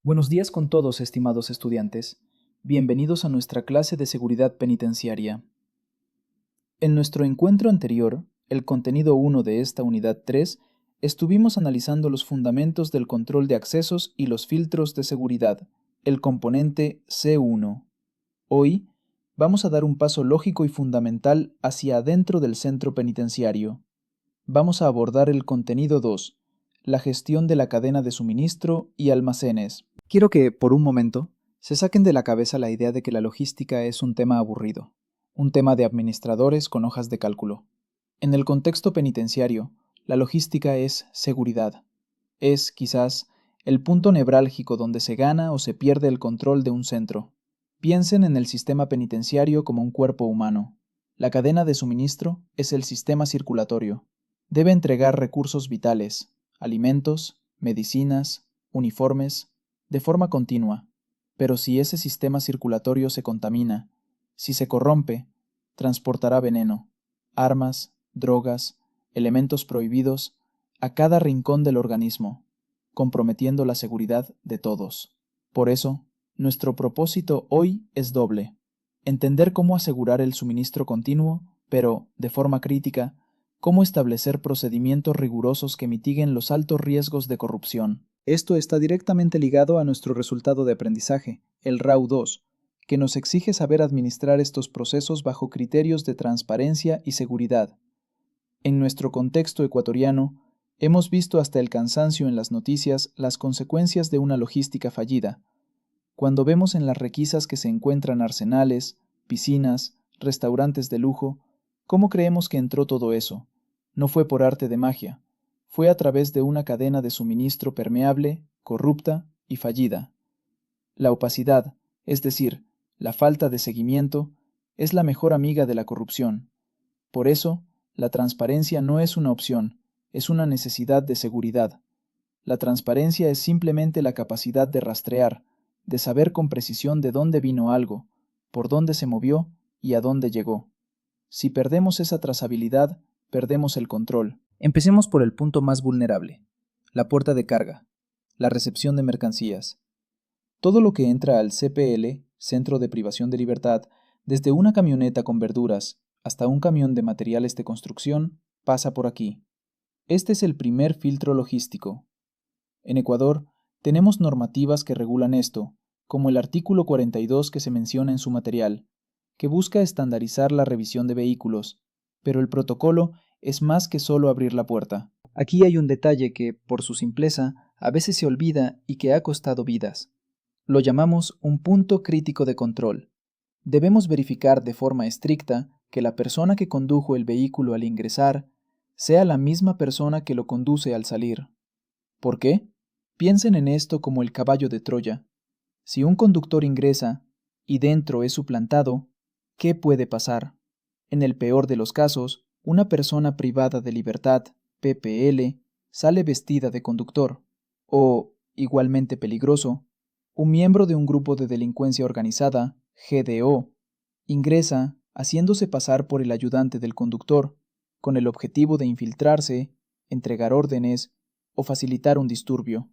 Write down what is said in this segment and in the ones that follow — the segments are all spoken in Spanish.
Buenos días con todos, estimados estudiantes. Bienvenidos a nuestra clase de seguridad penitenciaria. En nuestro encuentro anterior, el contenido 1 de esta unidad 3, estuvimos analizando los fundamentos del control de accesos y los filtros de seguridad, el componente C1. Hoy, vamos a dar un paso lógico y fundamental hacia adentro del centro penitenciario. Vamos a abordar el contenido 2, la gestión de la cadena de suministro y almacenes. Quiero que, por un momento, se saquen de la cabeza la idea de que la logística es un tema aburrido, un tema de administradores con hojas de cálculo. En el contexto penitenciario, la logística es seguridad. Es, quizás, el punto nevrálgico donde se gana o se pierde el control de un centro. Piensen en el sistema penitenciario como un cuerpo humano. La cadena de suministro es el sistema circulatorio. Debe entregar recursos vitales, alimentos, medicinas, uniformes, de forma continua, pero si ese sistema circulatorio se contamina, si se corrompe, transportará veneno, armas, drogas, elementos prohibidos a cada rincón del organismo, comprometiendo la seguridad de todos. Por eso, nuestro propósito hoy es doble: entender cómo asegurar el suministro continuo, pero, de forma crítica, cómo establecer procedimientos rigurosos que mitiguen los altos riesgos de corrupción. Esto está directamente ligado a nuestro resultado de aprendizaje, el RAU 2, que nos exige saber administrar estos procesos bajo criterios de transparencia y seguridad. En nuestro contexto ecuatoriano, hemos visto hasta el cansancio en las noticias las consecuencias de una logística fallida. Cuando vemos en las requisas que se encuentran arsenales, piscinas, restaurantes de lujo, ¿cómo creemos que entró todo eso? No fue por arte de magia, fue a través de una cadena de suministro permeable, corrupta y fallida. La opacidad, es decir, la falta de seguimiento, es la mejor amiga de la corrupción. Por eso, la transparencia no es una opción, es una necesidad de seguridad. La transparencia es simplemente la capacidad de rastrear, de saber con precisión de dónde vino algo, por dónde se movió y a dónde llegó. Si perdemos esa trazabilidad, perdemos el control. Empecemos por el punto más vulnerable: la puerta de carga, la recepción de mercancías. Todo lo que entra al CPL, Centro de Privación de Libertad, desde una camioneta con verduras hasta un camión de materiales de construcción, pasa por aquí. Este es el primer filtro logístico. En Ecuador, tenemos normativas que regulan esto, como el artículo 42 que se menciona en su material, que busca estandarizar la revisión de vehículos, pero el protocolo es más que solo abrir la puerta. Aquí hay un detalle que, por su simpleza, a veces se olvida y que ha costado vidas. Lo llamamos un punto crítico de control. Debemos verificar de forma estricta que la persona que condujo el vehículo al ingresar sea la misma persona que lo conduce al salir. ¿Por qué? Piensen en esto como el caballo de Troya. Si un conductor ingresa y dentro es suplantado, ¿qué puede pasar? En el peor de los casos, una persona privada de libertad, PPL, sale vestida de conductor. O, igualmente peligroso, un miembro de un grupo de delincuencia organizada, GDO, ingresa haciéndose pasar por el ayudante del conductor, con el objetivo de infiltrarse, entregar órdenes o facilitar un disturbio.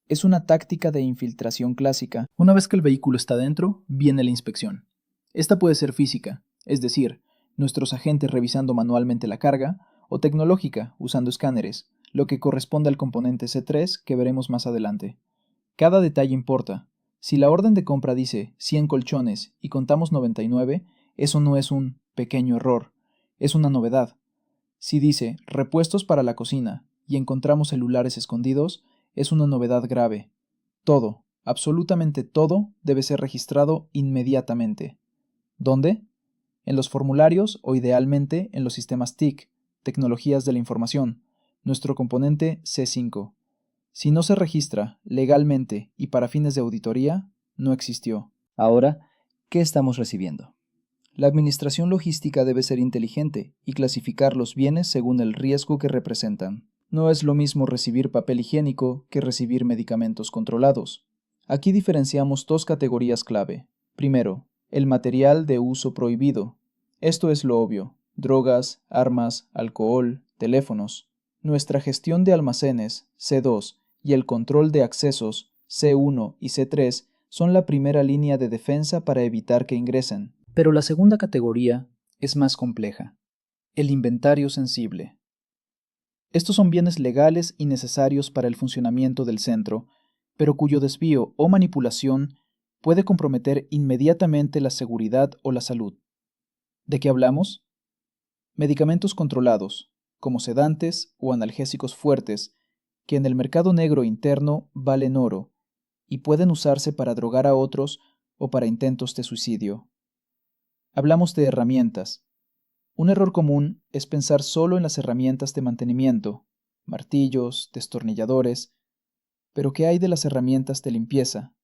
Es una táctica de infiltración clásica. Una vez que el vehículo está dentro, viene la inspección. Esta puede ser física, es decir, nuestros agentes revisando manualmente la carga, o tecnológica, usando escáneres, lo que corresponde al componente C3 que veremos más adelante. Cada detalle importa. Si la orden de compra dice 100 colchones y contamos 99, eso no es un pequeño error, es una novedad. Si dice repuestos para la cocina y encontramos celulares escondidos, es una novedad grave. Todo, absolutamente todo, debe ser registrado inmediatamente. ¿Dónde? En los formularios o idealmente en los sistemas TIC, tecnologías de la información, nuestro componente C5. Si no se registra legalmente y para fines de auditoría, no existió. Ahora, ¿qué estamos recibiendo? La administración logística debe ser inteligente y clasificar los bienes según el riesgo que representan. No es lo mismo recibir papel higiénico que recibir medicamentos controlados. Aquí diferenciamos dos categorías clave. Primero, el material de uso prohibido. Esto es lo obvio: drogas, armas, alcohol, teléfonos. Nuestra gestión de almacenes, C2, y el control de accesos, C1 y C3 son la primera línea de defensa para evitar que ingresen. Pero la segunda categoría es más compleja: el inventario sensible. Estos son bienes legales y necesarios para el funcionamiento del centro, pero cuyo desvío o manipulación puede comprometer inmediatamente la seguridad o la salud. ¿De qué hablamos? Medicamentos controlados, como sedantes o analgésicos fuertes, que en el mercado negro interno valen oro y pueden usarse para drogar a otros o para intentos de suicidio. Hablamos de herramientas. Un error común es pensar solo en las herramientas de mantenimiento, martillos, destornilladores, pero ¿qué hay de las herramientas de limpieza?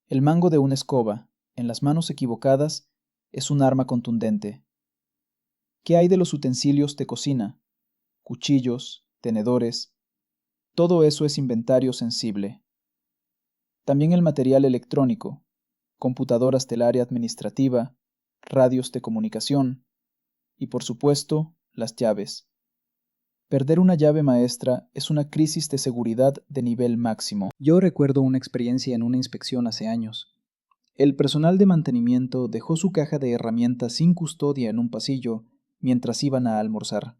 El mango de una escoba, en las manos equivocadas, es un arma contundente. ¿Qué hay de los utensilios de cocina? Cuchillos, tenedores, todo eso es inventario sensible. También el material electrónico, computadoras del área administrativa, radios de comunicación y, por supuesto, las llaves. Perder una llave maestra es una crisis de seguridad de nivel máximo. Yo recuerdo una experiencia en una inspección hace años. El personal de mantenimiento dejó su caja de herramientas sin custodia en un pasillo mientras iban a almorzar.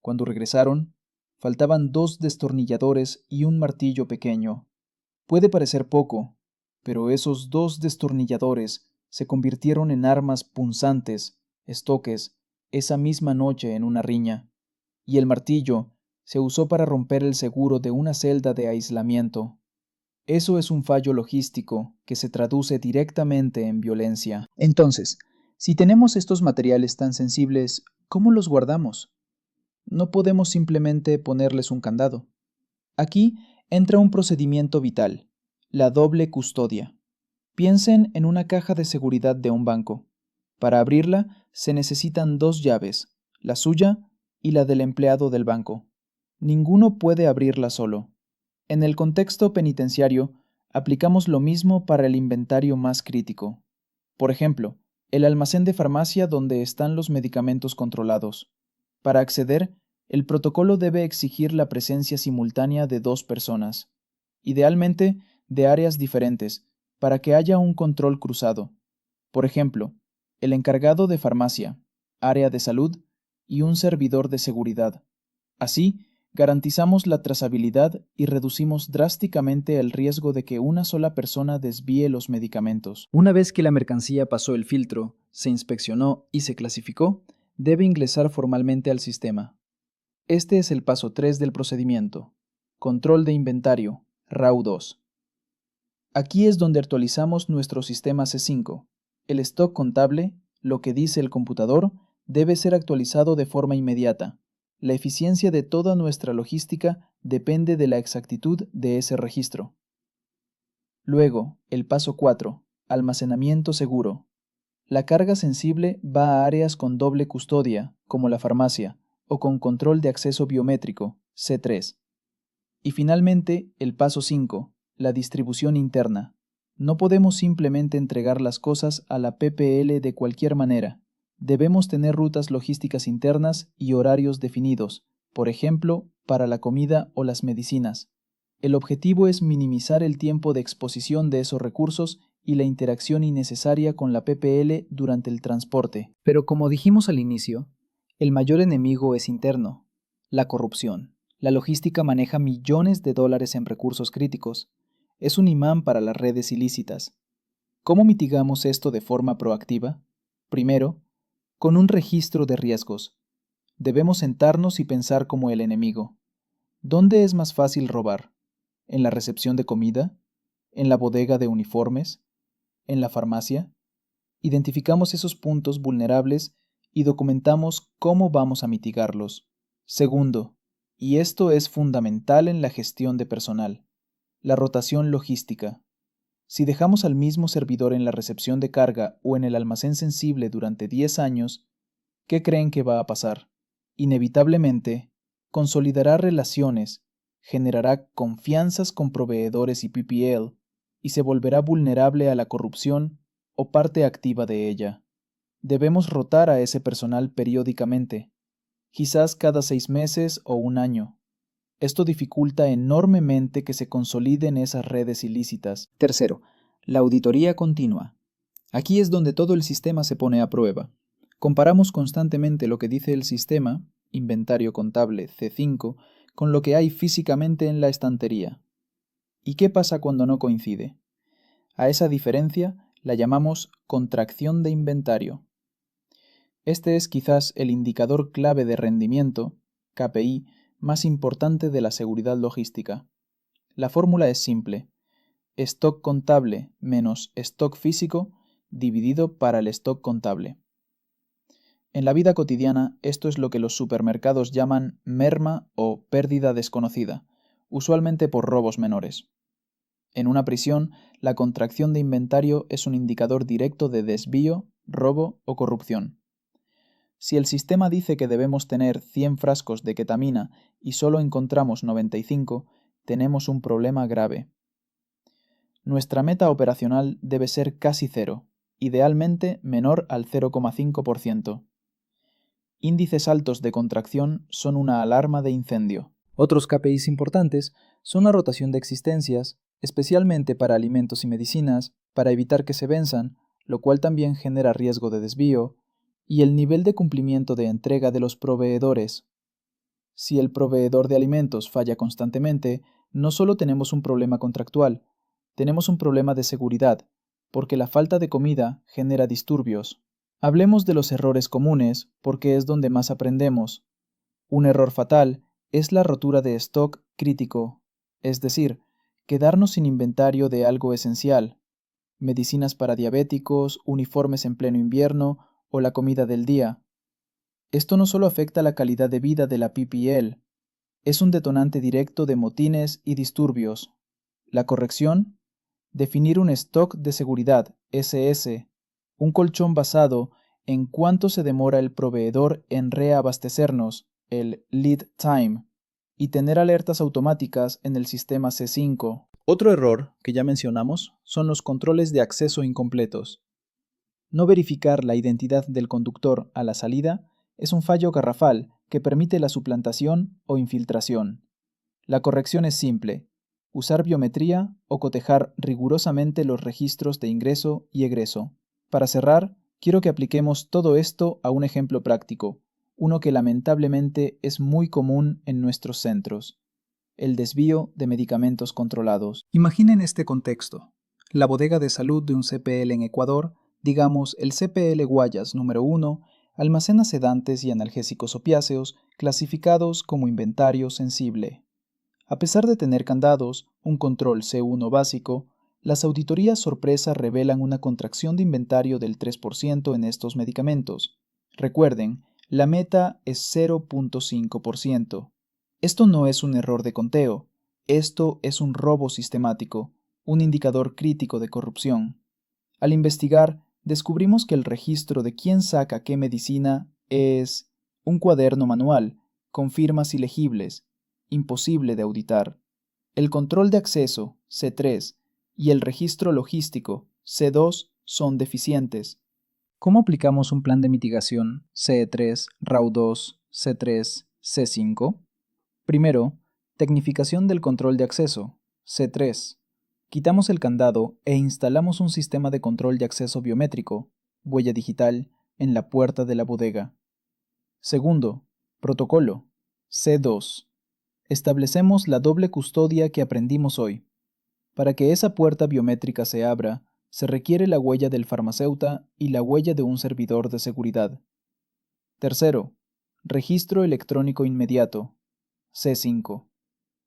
Cuando regresaron, faltaban 2 destornilladores y un martillo pequeño. Puede parecer poco, pero esos 2 destornilladores se convirtieron en armas punzantes, estoques, esa misma noche en una riña, y el martillo se usó para romper el seguro de una celda de aislamiento. Eso es un fallo logístico que se traduce directamente en violencia. Entonces, si tenemos estos materiales tan sensibles, ¿cómo los guardamos? No podemos simplemente ponerles un candado. Aquí entra un procedimiento vital: la doble custodia. Piensen en una caja de seguridad de un banco. Para abrirla se necesitan 2 llaves, la suya y la del empleado del banco. Ninguno puede abrirla solo. En el contexto penitenciario, aplicamos lo mismo para el inventario más crítico. Por ejemplo, el almacén de farmacia donde están los medicamentos controlados. Para acceder, el protocolo debe exigir la presencia simultánea de 2 personas, idealmente de áreas diferentes, para que haya un control cruzado. Por ejemplo, el encargado de farmacia, área de salud y un servidor de seguridad. Así, garantizamos la trazabilidad y reducimos drásticamente el riesgo de que una sola persona desvíe los medicamentos. Una vez que la mercancía pasó el filtro, se inspeccionó y se clasificó, debe ingresar formalmente al sistema. Este es el paso 3 del procedimiento: control de inventario, RAW 2. Aquí es donde actualizamos nuestro sistema C5. El stock contable, lo que dice el computador, debe ser actualizado de forma inmediata. La eficiencia de toda nuestra logística depende de la exactitud de ese registro. Luego, el paso 4, almacenamiento seguro. La carga sensible va a áreas con doble custodia, como la farmacia, o con control de acceso biométrico, C3. Y finalmente, el paso 5, la distribución interna. No podemos simplemente entregar las cosas a la PPL de cualquier manera. Debemos tener rutas logísticas internas y horarios definidos, por ejemplo, para la comida o las medicinas. El objetivo es minimizar el tiempo de exposición de esos recursos y la interacción innecesaria con la PPL durante el transporte. Pero como dijimos al inicio, el mayor enemigo es interno: la corrupción. La logística maneja millones de dólares en recursos críticos. Es un imán para las redes ilícitas. ¿Cómo mitigamos esto de forma proactiva? Primero, con un registro de riesgos. Debemos sentarnos y pensar como el enemigo. ¿Dónde es más fácil robar? ¿En la recepción de comida? ¿En la bodega de uniformes? ¿En la farmacia? Identificamos esos puntos vulnerables y documentamos cómo vamos a mitigarlos. Segundo, y esto es fundamental en la gestión de personal: la rotación logística. Si dejamos al mismo servidor en la recepción de carga o en el almacén sensible durante 10 años, ¿qué creen que va a pasar? Inevitablemente, consolidará relaciones, generará confianzas con proveedores y PPL, y se volverá vulnerable a la corrupción o parte activa de ella. Debemos rotar a ese personal periódicamente, quizás cada 6 meses o un año. Esto dificulta enormemente que se consoliden esas redes ilícitas. Tercero, la auditoría continua. Aquí es donde todo el sistema se pone a prueba. Comparamos constantemente lo que dice el sistema, inventario contable C5, con lo que hay físicamente en la estantería. ¿Y qué pasa cuando no coincide? A esa diferencia la llamamos contracción de inventario. Este es quizás el indicador clave de rendimiento, KPI, más importante de la seguridad logística. La fórmula es simple: stock contable menos stock físico dividido para el stock contable. En la vida cotidiana, esto es lo que los supermercados llaman merma o pérdida desconocida, usualmente por robos menores. En una prisión, la contracción de inventario es un indicador directo de desvío, robo o corrupción. Si el sistema dice que debemos tener 100 frascos de ketamina y solo encontramos 95, tenemos un problema grave. Nuestra meta operacional debe ser casi cero, idealmente menor al 0,5%. Índices altos de contracción son una alarma de incendio. Otros KPIs importantes son la rotación de existencias, especialmente para alimentos y medicinas, para evitar que se venzan, lo cual también genera riesgo de desvío, y el nivel de cumplimiento de entrega de los proveedores. Si el proveedor de alimentos falla constantemente, no solo tenemos un problema contractual, tenemos un problema de seguridad, porque la falta de comida genera disturbios. Hablemos de los errores comunes, porque es donde más aprendemos. Un error fatal es la rotura de stock crítico, es decir, quedarnos sin inventario de algo esencial, medicinas para diabéticos, uniformes en pleno invierno o la comida del día. Esto no solo afecta la calidad de vida de la PPL, es un detonante directo de motines y disturbios. La corrección: definir un stock de seguridad, SS, un colchón basado en cuánto se demora el proveedor en reabastecernos, el lead time, y tener alertas automáticas en el sistema C5. Otro error que ya mencionamos son los controles de acceso incompletos. No verificar la identidad del conductor a la salida es un fallo garrafal que permite la suplantación o infiltración. La corrección es simple: usar biometría o cotejar rigurosamente los registros de ingreso y egreso. Para cerrar, quiero que apliquemos todo esto a un ejemplo práctico, uno que lamentablemente es muy común en nuestros centros: el desvío de medicamentos controlados. Imaginen este contexto: la bodega de salud de un CPL en Ecuador, digamos el CPL Guayas número 1, almacena sedantes y analgésicos opiáceos clasificados como inventario sensible. A pesar de tener candados, un control C1 básico, las auditorías sorpresa revelan una contracción de inventario del 3% en estos medicamentos. Recuerden, la meta es 0,5%. Esto no es un error de conteo, esto es un robo sistemático, un indicador crítico de corrupción. Al investigar, descubrimos que el registro de quién saca qué medicina es un cuaderno manual, con firmas ilegibles, imposible de auditar. El control de acceso, C3, y el registro logístico, C2, son deficientes. ¿Cómo aplicamos un plan de mitigación C3, RAW2, C3, C5? Primero, tecnificación del control de acceso, C3. Quitamos el candado e instalamos un sistema de control de acceso biométrico, huella digital, en la puerta de la bodega. Segundo, protocolo, C2. Establecemos la doble custodia que aprendimos hoy. Para que esa puerta biométrica se abra, se requiere la huella del farmacéutico y la huella de un servidor de seguridad. Tercero, registro electrónico inmediato, C5.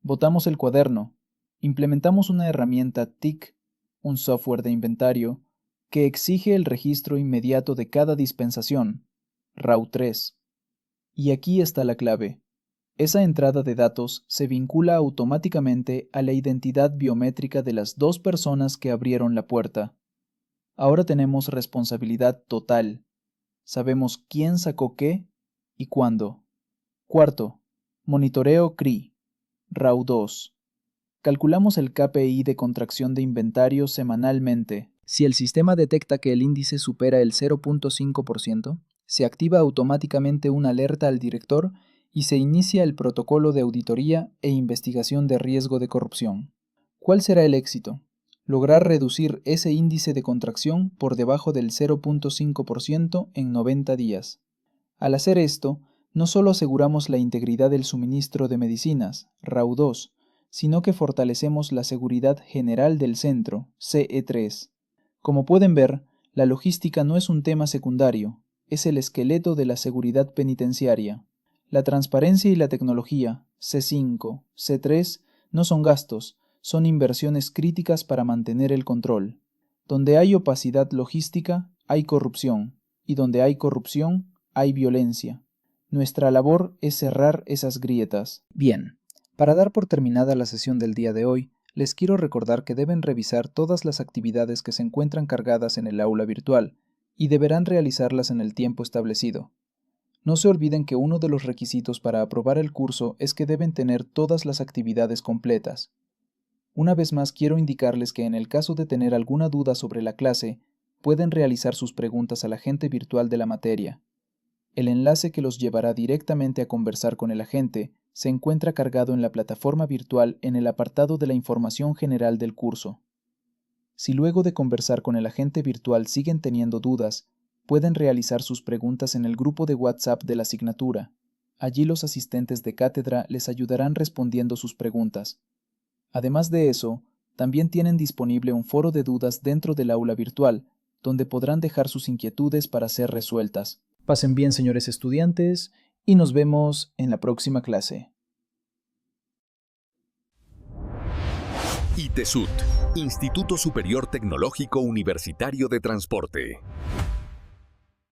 Botamos el cuaderno, implementamos una herramienta TIC, un software de inventario, que exige el registro inmediato de cada dispensación, RAW3. Y aquí está la clave: esa entrada de datos se vincula automáticamente a la identidad biométrica de las dos personas que abrieron la puerta. Ahora tenemos responsabilidad total. Sabemos quién sacó qué y cuándo. Cuarto, monitoreo CRI, RAW2. Calculamos el KPI de contracción de inventario semanalmente. Si el sistema detecta que el índice supera el 0,5%, se activa automáticamente una alerta al director y se inicia el protocolo de auditoría e investigación de riesgo de corrupción. ¿Cuál será el éxito? Lograr reducir ese índice de contracción por debajo del 0.5% en 90 días. Al hacer esto, no solo aseguramos la integridad del suministro de medicinas, RAU2, sino que fortalecemos la seguridad general del centro, CE3. Como pueden ver, la logística no es un tema secundario, es el esqueleto de la seguridad penitenciaria. La transparencia y la tecnología, C5, C3, no son gastos, son inversiones críticas para mantener el control. Donde hay opacidad logística, hay corrupción, y donde hay corrupción, hay violencia. Nuestra labor es cerrar esas grietas. Bien, para dar por terminada la sesión del día de hoy, les quiero recordar que deben revisar todas las actividades que se encuentran cargadas en el aula virtual, y deberán realizarlas en el tiempo establecido. No se olviden que uno de los requisitos para aprobar el curso es que deben tener todas las actividades completas. Una vez más quiero indicarles que en el caso de tener alguna duda sobre la clase, pueden realizar sus preguntas al agente virtual de la materia. El enlace que los llevará directamente a conversar con el agente se encuentra cargado en la plataforma virtual en el apartado de la información general del curso. Si luego de conversar con el agente virtual siguen teniendo dudas, pueden realizar sus preguntas en el grupo de WhatsApp de la asignatura. Allí los asistentes de cátedra les ayudarán respondiendo sus preguntas. Además de eso, también tienen disponible un foro de dudas dentro del aula virtual, donde podrán dejar sus inquietudes para ser resueltas. Pasen bien, señores estudiantes, y nos vemos en la próxima clase. ITESUT, Instituto Superior Tecnológico Universitario de Transporte.